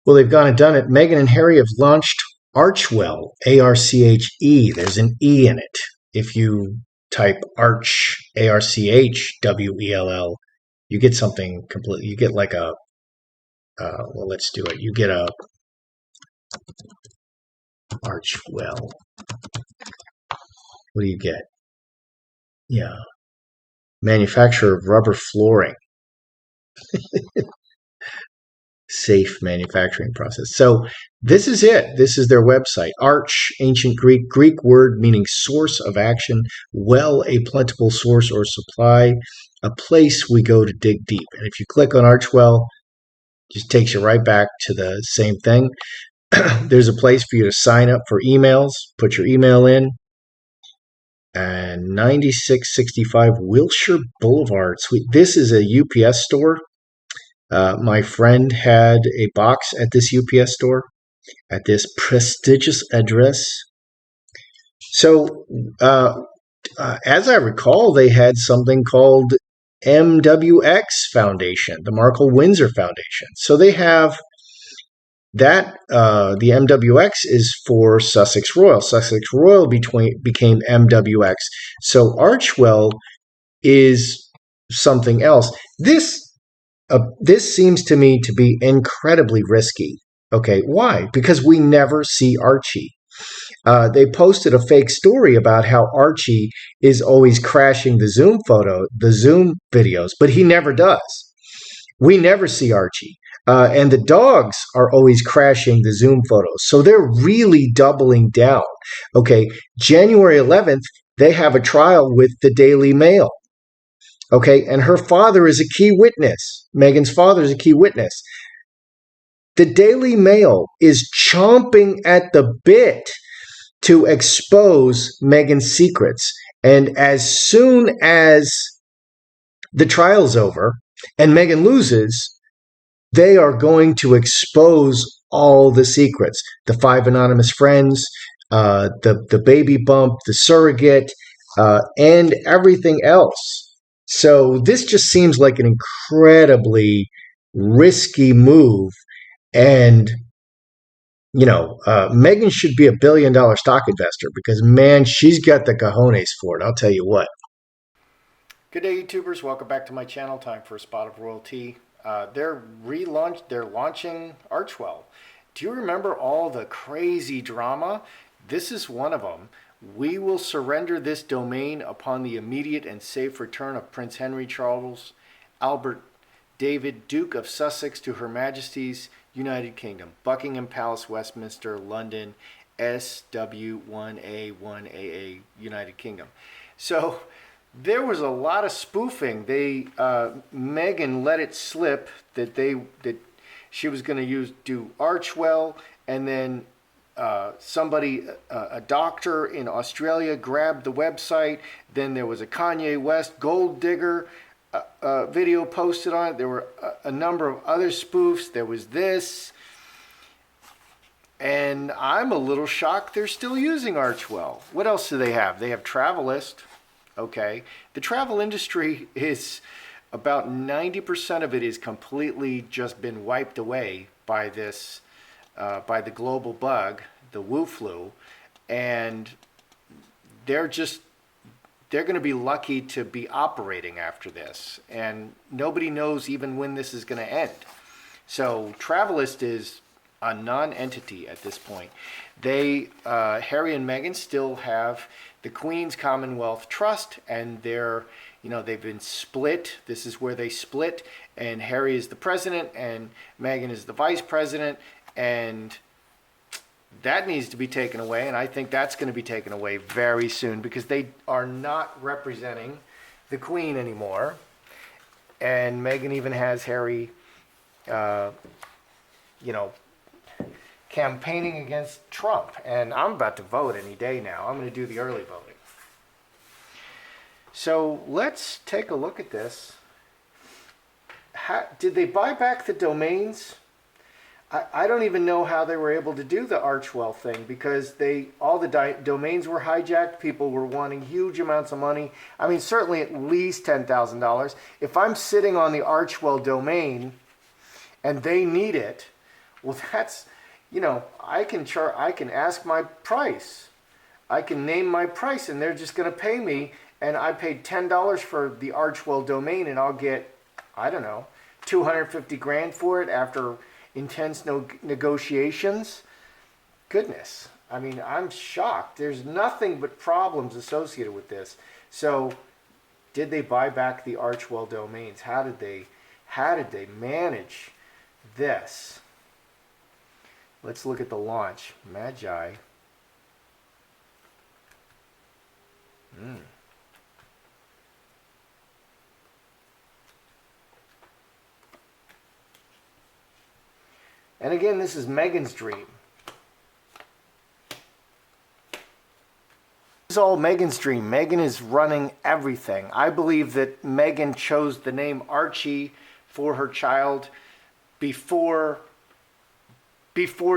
Well, they've gone and done it. Meghan and Harry have launched Archewell, Arche. There's an E in it. If you type Arch, Archwell, you get something completely. You get like a, well, let's do it. You get a Archewell. What do you get? Yeah. Manufacturer of rubber flooring. Safe manufacturing process. So this is it. This is their website. Arch, ancient Greek word meaning source of action. Well, a plentiful source or supply. A place we go to dig deep. And if you click on Archewell, it just takes you right back to the same thing. There's a place for you to sign up for emails. Put your email in. And 9665 Wilshire Boulevard. Sweet. This is a UPS store. My friend had a box at this UPS store at this prestigious address. So, as I recall, they had something called MWX Foundation, the Markle Windsor Foundation. So they have that. The MWX is for Sussex Royal. Sussex Royal became MWX. So Archewell is something else. This seems to me to be incredibly risky. Okay, why? Because we never see Archie. They posted a fake story about how Archie is always crashing the Zoom videos, but he never does. We never see Archie. And the dogs are always crashing the Zoom photos. So they're really doubling down. Okay, January 11th, they have a trial with the Daily Mail. Okay, and her father is a key witness. Meghan's father is a key witness. The Daily Mail is chomping at the bit to expose Meghan's secrets. And as soon as the trial's over and Meghan loses, they are going to expose all the secrets. The 5 anonymous friends, the baby bump, the surrogate, and everything else. So this just seems like an incredibly risky move. And, Meghan should be $1 billion stock investor because, man, she's got the cojones for it. I'll tell you what. Good day, YouTubers. Welcome back to my channel. Time for a spot of royalty. They're launching Archewell. Do you remember all the crazy drama? This is one of them. We will surrender this domain upon the immediate and safe return of Prince Henry Charles Albert David, Duke of Sussex, to Her Majesty's United Kingdom, Buckingham Palace, Westminster, London, SW1A1AA, United Kingdom. So there was a lot of spoofing. Meghan let it slip that she was going to do Archewell, and then somebody, a doctor in Australia, grabbed the website. Then there was a Kanye West gold digger video posted on it. There were a number of other spoofs. There was this. And I'm a little shocked they're still using Archewell. What else do they have? They have Travelist. Okay. The travel industry is about 90% of it is completely just been wiped away by this, by the global bug, the Wu flu. And they're going to be lucky to be operating after this. And nobody knows even when this is going to end. So Travelist is a non-entity at this point. Harry and Meghan still have the Queen's Commonwealth Trust, and they've been split. This is where they split, and Harry is the president and Meghan is the vice president, and that needs to be taken away, and I think that's going to be taken away very soon because they are not representing the Queen anymore. And Meghan even has Harry, campaigning against Trump. And I'm about to vote any day now. I'm going to do the early voting. So let's take a look at this. Did they buy back the domains? I don't even know how they were able to do the Archewell thing because all the domains were hijacked. People were wanting huge amounts of money. I mean, certainly at least $10,000. If I'm sitting on the Archewell domain and they need it, Well, that's, I can I can ask my price. I can name my price, and they're just going to pay me. And I paid $10 for the Archewell domain, and I'll get, I don't know, 250 grand for it after intense negotiations. Goodness, I mean, I'm shocked. There's nothing but problems associated with this. So, did they buy back the Archewell domains? How did they manage this? Let's look at the launch. Magi. And again, this is Megan's dream. This is all Megan's dream. Megan is running everything. I believe that Megan chose the name Archie for her child before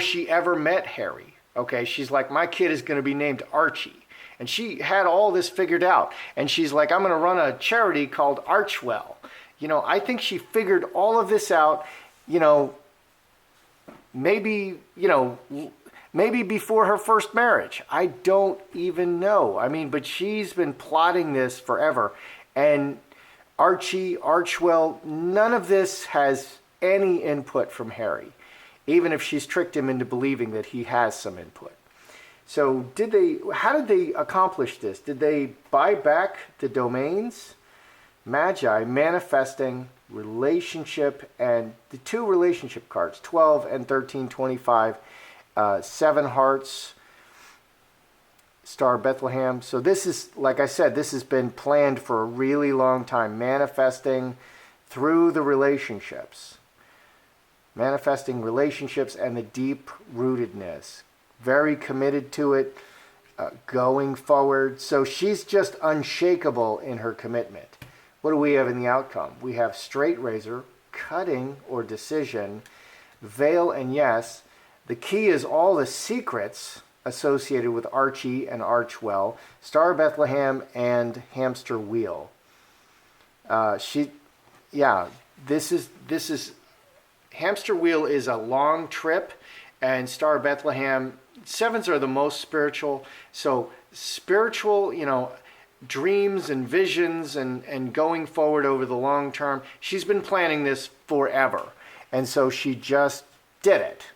she ever met Harry. Okay, she's like, my kid is going to be named Archie. And she had all this figured out. And she's like, I'm going to run a charity called Archewell. I think she figured all of this out, maybe before her first marriage. I don't even know. I mean, but she's been plotting this forever. And Archewell, none of this has any input from Harry, even if she's tricked him into believing that he has some input. So how did they accomplish this? Did they buy back the domains? Magi, manifesting, relationship, and the two relationship cards, 12 and 1325, 7 hearts, Star of Bethlehem. So this is, like I said, this has been planned for a really long time, manifesting through the relationships. Manifesting relationships and the deep rootedness. Very committed to it, going forward. So she's just unshakable in her commitment. What do we have in the outcome? We have straight razor, cutting or decision, veil and yes. The key is all the secrets associated with Archie and Archewell, Star of Bethlehem and hamster wheel. This is hamster wheel is a long trip, and Star of Bethlehem, 7s are the most spiritual. So spiritual, dreams and visions and going forward over the long term. She's been planning this forever. And so she just did it.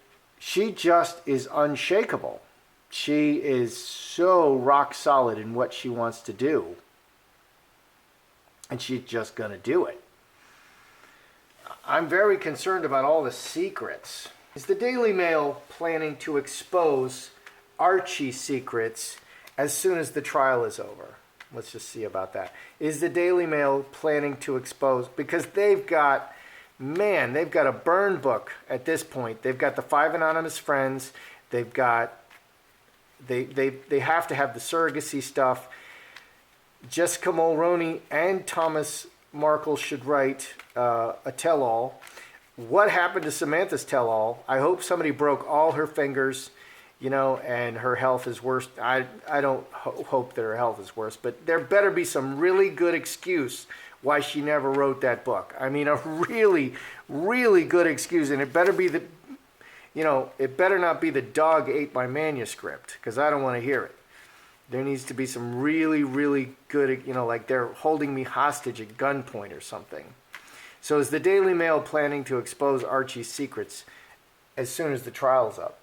She just is unshakable. She is so rock solid in what she wants to do. And she's just going to do it. I'm very concerned about all the secrets. Is the Daily Mail planning to expose Archie's secrets as soon as the trial is over? Let's just see about that. Is the Daily Mail planning to expose? Because they've got a burn book at this point. They've got the 5 anonymous friends. They've got, they have to have the surrogacy stuff. Jessica Mulroney and Thomas Markle should write a tell-all. What happened to Samantha's tell-all? I hope somebody broke all her fingers, and her health is worse. I don't hope that her health is worse, but there better be some really good excuse why she never wrote that book. I mean, a really, really good excuse, and it better be it better not be the dog ate my manuscript, because I don't want to hear it. There needs to be some really, really good, like they're holding me hostage at gunpoint or something. So is the Daily Mail planning to expose Archie's secrets as soon as the trial's up?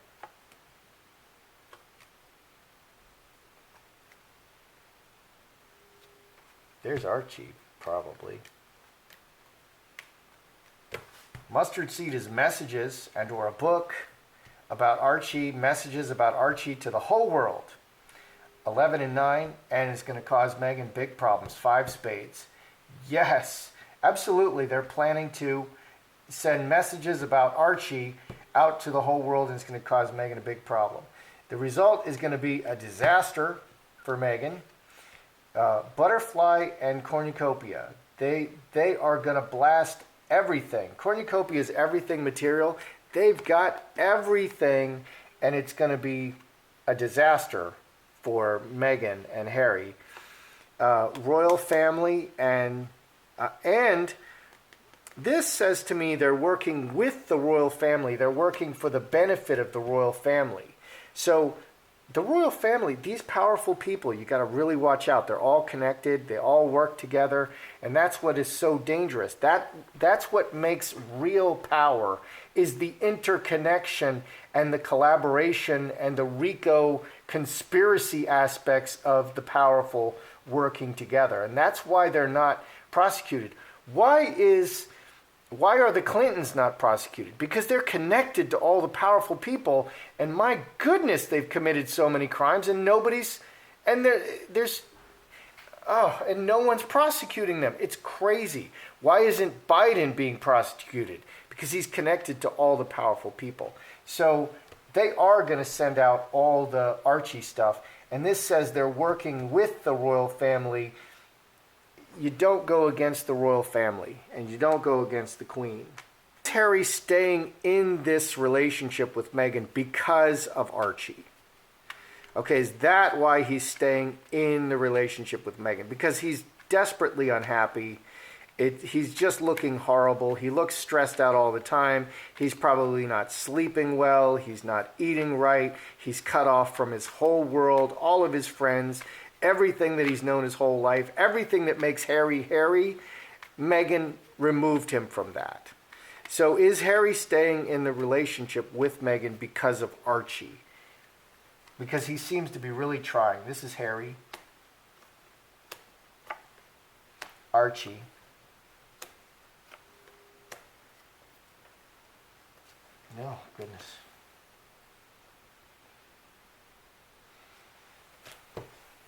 There's Archie, probably. Mustard Seed is messages and or a book about Archie, messages about Archie to the whole world. 11 and 9, and it's going to cause Megan big problems. 5 spades. Yes, absolutely. They're planning to send messages about Archie out to the whole world, and it's going to cause Megan a big problem. The result is going to be a disaster for Megan. Butterfly and cornucopia. They are going to blast everything. Cornucopia is everything material. They've got everything, and it's going to be a disaster for Meghan and Harry. Royal family and This says to me they're working with the royal family. They're working for the benefit of the royal family. So the royal family, these powerful people, you got to really watch out. They're all connected. They all work together. And that's what is so dangerous. That's what makes real power, is the interconnection and the collaboration and the RICO conspiracy aspects of the powerful working together. And that's why they're not prosecuted. Why are the Clintons not prosecuted? Because they're connected to all the powerful people, and my goodness, they've committed so many crimes, and no one's prosecuting them. It's crazy. Why isn't Biden being prosecuted? Because he's connected to all the powerful people. So they are going to send out all the Archie stuff, and this says they're working with the royal family. You don't go against the royal family, and you don't go against the Queen. Is Harry staying in this relationship with Meghan because of Archie? Okay, is that why he's staying in the relationship with Meghan? Because he's desperately unhappy. He's just looking horrible. He looks stressed out all the time. He's probably not sleeping well. He's not eating right. He's cut off from his whole world, all of his friends, everything that he's known his whole life, everything that makes Harry Harry. Meghan removed him from that. So is Harry staying in the relationship with Meghan because of Archie? Because he seems to be really trying. This is Harry. Archie. No, goodness.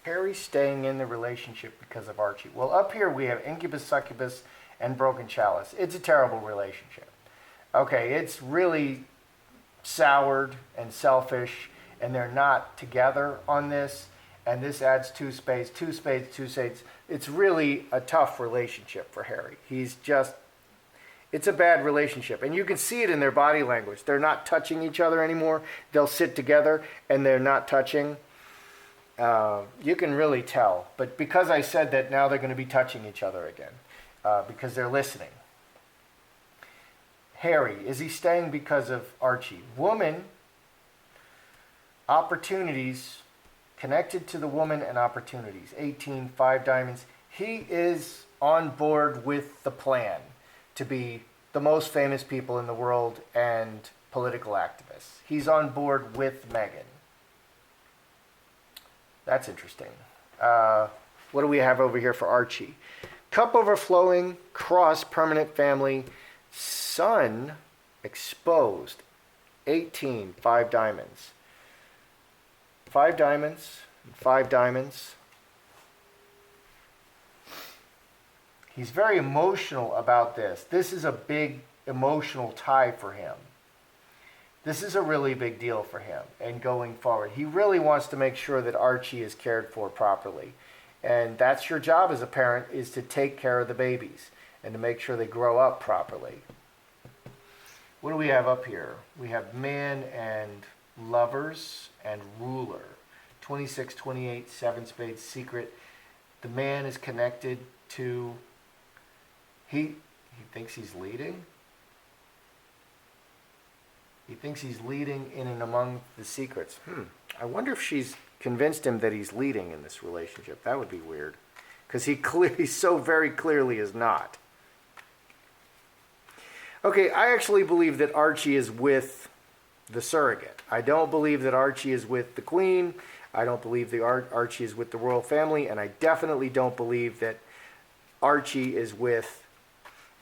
Harry staying in the relationship because of Archie. Well, up here we have incubus, succubus, and broken chalice. It's a terrible relationship. Okay, it's really soured and selfish, and they're not together on this. And this adds two spades, two spades, two spades. It's really a tough relationship for Harry. It's a bad relationship. And you can see it in their body language. They're not touching each other anymore. They'll sit together and they're not touching. You can really tell. But because I said that, now they're going to be touching each other again because they're listening. Harry, is he staying because of Archie? Woman, opportunities, connected to the woman and opportunities. 18, 5 diamonds. He is on board with the plan to be the most famous people in the world and political activists. He's on board with Meghan. That's interesting. What do we have over here for Archie? Cup overflowing, cross, permanent family, sun exposed, 18, 5 diamonds. 5 diamonds, 5 diamonds. He's very emotional about this. This is a big emotional tie for him. This is a really big deal for him and going forward. He really wants to make sure that Archie is cared for properly. And that's your job as a parent, is to take care of the babies and to make sure they grow up properly. What do we have up here? We have man and lovers and ruler. 26, 28, 7 spades, secret. The man is connected to... He thinks he's leading. He thinks he's leading in and among the secrets. I wonder if she's convinced him that he's leading in this relationship. That would be weird. Because he so very clearly is not. Okay, I actually believe that Archie is with the surrogate. I don't believe that Archie is with the Queen. I don't believe that Archie is with the royal family. And I definitely don't believe that Archie is with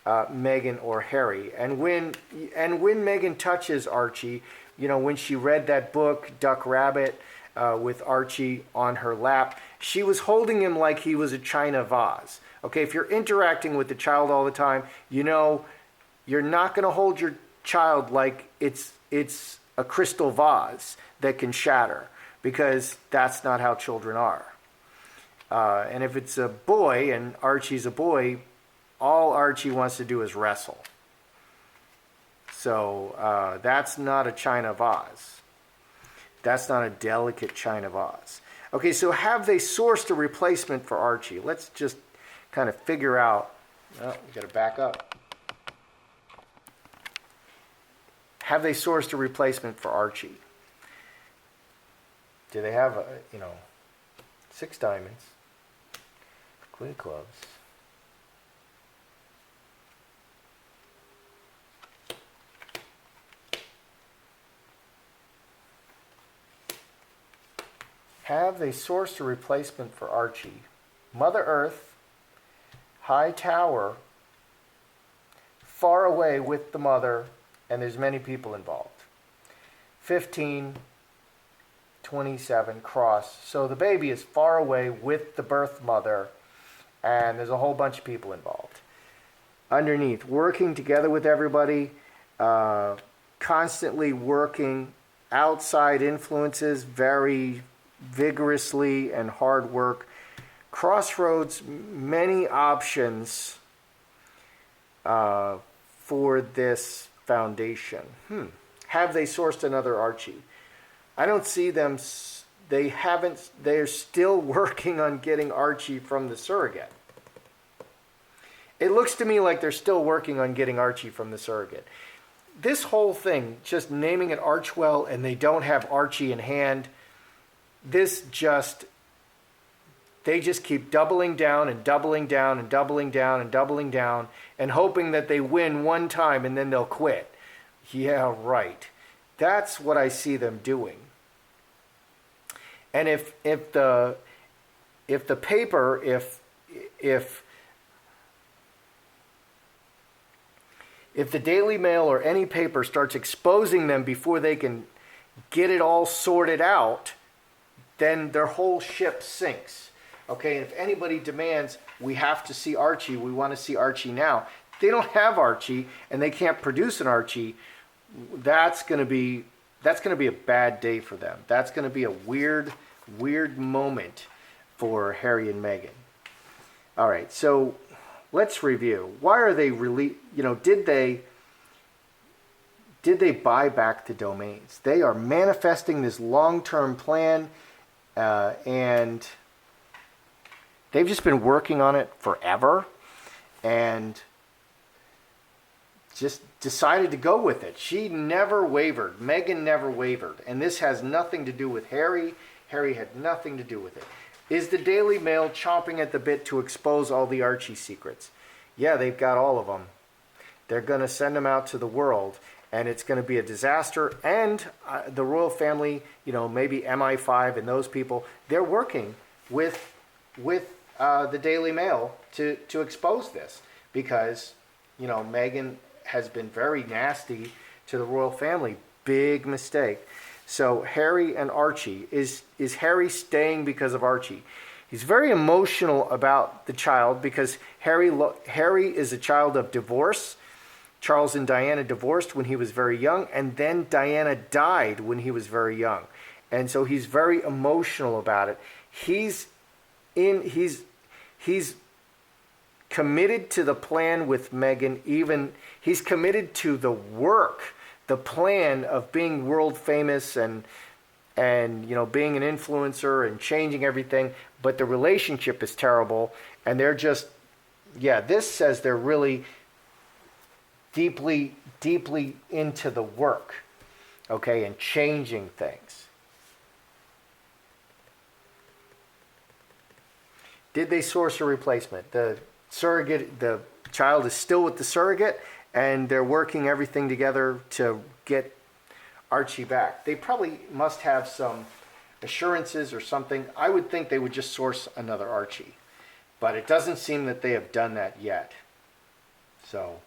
Meghan or Harry. And when Meghan touches Archie, when she read that book, Duck Rabbit, with Archie on her lap, she was holding him like he was a china vase. Okay, if you're interacting with the child all the time, you're not going to hold your child like it's a crystal vase that can shatter, because that's not how children are. And if it's a boy and Archie's a boy, all Archie wants to do is wrestle. So that's not a china vase. That's not a delicate china vase. Okay, so have they sourced a replacement for Archie? Let's just kind of figure out. Oh, we got to back up. Have they sourced a replacement for Archie? Do they have, 6 diamonds, queen of clubs, have they sourced a replacement for Archie? Mother Earth, high tower, far away with the mother, and there's many people involved. 15, 27, cross. So the baby is far away with the birth mother, and there's a whole bunch of people involved. Underneath, working together with everybody, constantly working, outside influences, very vigorously and hard work. Crossroads, many options for this foundation. Have they sourced another Archie? I don't see them. They haven't. They're still working on getting Archie from the surrogate. It looks to me like they're still working on getting Archie from the surrogate. This whole thing, just naming it Archewell and they don't have Archie in hand, they just keep doubling down and doubling down and doubling down and doubling down and hoping that they win one time and then they'll quit. Yeah, right. That's what I see them doing. And if the paper, if the Daily Mail or any paper starts exposing them before they can get it all sorted out, then their whole ship sinks. Okay, and if anybody demands, we have to see Archie, we want to see Archie now, they don't have Archie and they can't produce an Archie, that's going to be a bad day for them. That's going to be a weird moment for Harry and Meghan. All right, so let's review. Why are they really, did they buy back the domains? They are manifesting this long-term plan, and they've just been working on it forever and just decided to go with it. She never wavered. Meghan never wavered. And this has nothing to do with Harry. Harry had nothing to do with it. Is the Daily Mail chomping at the bit to expose all the Archie secrets? Yeah, they've got all of them. They're going to send them out to the world, and it's going to be a disaster. And the royal family, maybe MI5 and those people, they're working with the Daily Mail to expose this because, Meghan has been very nasty to the royal family. Big mistake. So Harry and Archie, is Harry staying because of Archie? He's very emotional about the child because Harry is a child of divorce. Charles and Diana divorced when he was very young, and then Diana died when he was very young. And so he's very emotional about it. He's committed to the plan with Meghan. He's committed to the work, the plan of being world famous and being an influencer and changing everything. But the relationship is terrible, and they're just, this says they're really deeply into the work, okay, and changing things. Did they source a replacement? The child is still with the surrogate, and they're working everything together to get Archie back. They probably must have some assurances or something. I would think they would just source another Archie, but it doesn't seem that they have done that yet. So,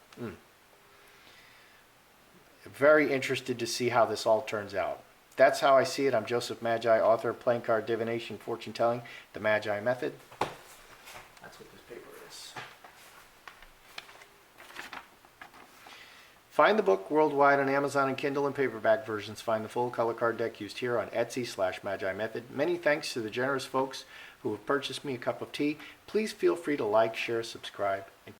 very interested to see how this all turns out. That's how I see it. I'm Joseph Magi, author of Playing Card Divination, Fortune Telling, the Magi Method. That's what this paper is. Find the book worldwide on Amazon and Kindle and paperback versions. Find the full color card deck used here on Etsy/Magi Method. Many thanks to the generous folks who have purchased me a cup of tea. Please feel free to like, share, subscribe, and